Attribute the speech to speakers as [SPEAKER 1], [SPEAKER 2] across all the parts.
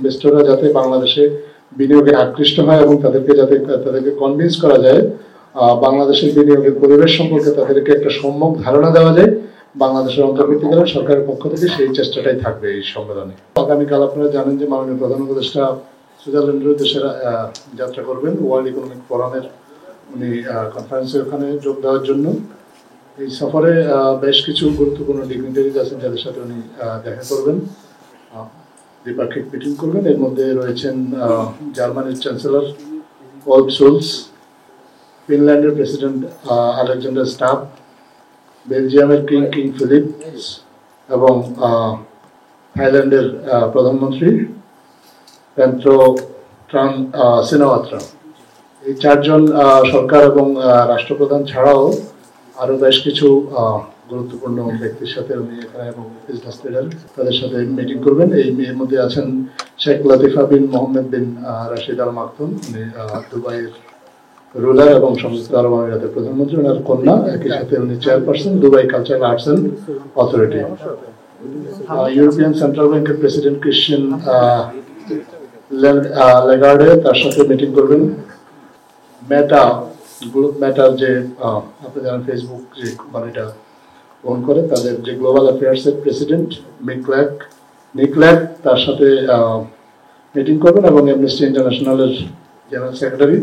[SPEAKER 1] ইনভেস্টররা যাতে বাংলাদেশে বিনিয়োগে আকৃষ্ট হয় এবং তাদেরকে কনভিন্স করা যায়, বাংলাদেশের বিনিয়োগের পরিবেশ সম্পর্কে তাদেরকে একটা সম্যক ধারণা দেওয়া যায় বাংলাদেশের অন্তর্বর্তীকালীন সরকারের পক্ষ থেকে, সেই চেষ্টাটাই থাকবে এই সম্মেলনে। আগামীকাল আপনারা জানেন যে মাননীয় প্রধান উপদেষ্টা সুইজারল্যান্ডের দেশে যাত্রা করবেন ওয়ার্ল্ড ইকোনমিক ফোরামের উনি কনফারেন্সে ওখানে যোগ দেওয়ার জন্য। এই সফরে বেশ কিছু গুরুত্বপূর্ণ ডিগনিটারিজ আছেন যাদের সাথে উনি দেখা করবেন, দ্বিপাক্ষিক মিটিং করবেন। এর মধ্যে রয়েছেন জার্মানির চ্যান্সেলর ওলফ শোলস, ফিনল্যান্ডের প্রেসিডেন্ট আলেকজান্ডার স্টাব, বেলজিয়ামের কিং ফিলিপ এবং থাইল্যান্ডের প্রধানমন্ত্রী পেন্ট্রো সিনাওয়াত্রা। এই চারজন সরকার এবং রাষ্ট্রপ্রধান ছাড়াও আরো বেশ কিছু গুরুত্বপূর্ণ ব্যক্তির সাথে উনি এখানে এবং বিজনেস লিডার তাদের সাথে মিটিং করবেন। এর মধ্যে আছেন শেখ লতিফা বিন মোহাম্মদ বিন রাশিদ আল মাকতুম, উনি দুবাইয়ের রুলার এবং সংযুক্ত আরব আমিরাতের প্রধানমন্ত্রী, ওনার কন্যা, একই সাথে উনি chairperson Dubai cultural arts and authority. European central ব্যাংকের প্রেসিডেন্ট ক্রিশ্চিয়ান লেগার্ডে তার সাথে মিটিং করবেন। মেটার যে আপনি জানেন ফেসবুক যে কোম্পানিটা ওন করে, তাদের যে গ্লোবাল অ্যাফেয়ার্স এর প্রেসিডেন্ট নিকল্যাক তার সাথে মিটিং করবেন এবং অ্যামনেস্টি ইন্টারন্যাশনালের জেনারেল সেক্রেটারি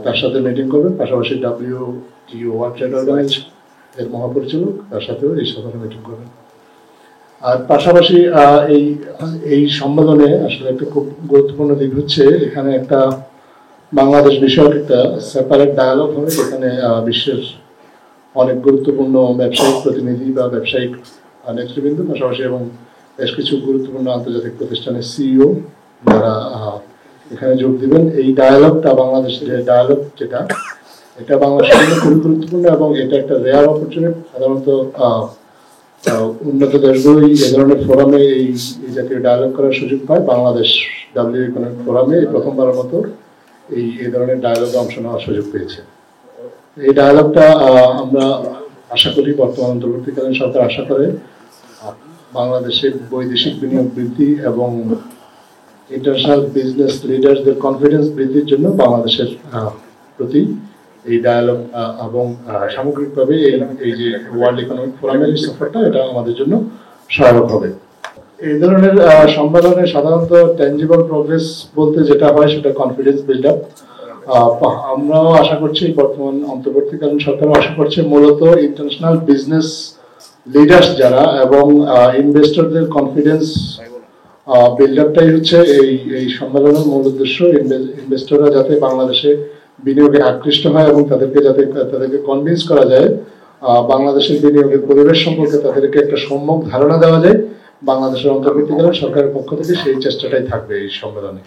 [SPEAKER 1] তার সাথে মিটিং করবেন। পাশাপাশি WTO ওয়ার্ল্ড ট্রেড অর্গানাইজেশন এর মহাপরিচালক তার সাথেও এই সফরে মিটিং করবেন। আর পাশাপাশি এই সম্মেলনে আসলে একটা খুব গুরুত্বপূর্ণ দিক হচ্ছে এখানে একটা বাংলাদেশ বিষয়ক একটা সেপারেট ডায়ালগ হবে, যেখানে বিশ্বের অনেক গুরুত্বপূর্ণ ব্যবসায়িক প্রতিনিধি বা ব্যবসায়িক নেতৃবৃন্দ পাশাপাশি এবং বেশ কিছু গুরুত্বপূর্ণ আন্তর্জাতিক প্রতিষ্ঠানের CEO যারা এখানে যোগ দিবেন। এই ডায়ালগটা বাংলাদেশের যে ডায়ালগ এটা বাংলাদেশের জন্য খুবই গুরুত্বপূর্ণ এবং এটা একটা রেয়ার অপরচুনিটি। সাধারণত উন্নত দেশগুলোই এ ধরনের ফোরামে এই জাতীয় ডায়ালগ করার সুযোগ পায়। বাংলাদেশ WTO ইকোনমিক ফোরামে প্রথমবারের মতো এই ধরনের ডায়ালগে অংশ নেওয়ার সুযোগ পেয়েছে। এই ডায়ালগটা আমরা আশা করি বর্তমান অন্তর্বর্তীকালীন সরকার আশা করে বাংলাদেশের বৈদেশিক বিনিয়োগ বৃদ্ধি এবং ইন্টারন্যাশনাল বিজনেস লিডারদের কনফিডেন্স বৃদ্ধির জন্য বাংলাদেশের প্রতি এই ডায়ালগ এবং সামগ্রিকভাবে এই যে ওয়ার্ল্ড ইকোনমিক ফোরামের এই সফরটা এটা আমাদের জন্য সহায়ক হবে। এই ধরনের সম্মেলনে সাধারণত ট্যাঞ্জিবল প্রোগ্রেস বলতে যেটা হয় সেটা কনফিডেন্স বিল্ড আপ। আমরাও আশা করছি, বর্তমান অন্তর্বর্তীকালীন সরকারও আশা করছে মূলত ইন্টারন্যাশনাল বিজনেস লিডার্স যারা এবং ইনভেস্টরদের কনফিডেন্স বিল্ড আপটাই হচ্ছে এই সম্মেলনের মূল উদ্দেশ্য। ইনভেস্টররা যাতে বাংলাদেশে বিনিয়োগে আকৃষ্ট হয় এবং তাদেরকে কনভিন্স করা যায় বাংলাদেশের বিনিয়োগের পরিবেশ সম্পর্কে তাদেরকে একটা সম্যক ধারণা দেওয়া যায় বাংলাদেশের অন্তর্বর্তীকালীন সরকারের পক্ষ থেকে, সেই চেষ্টাটাই থাকবে এই সম্মেলনে।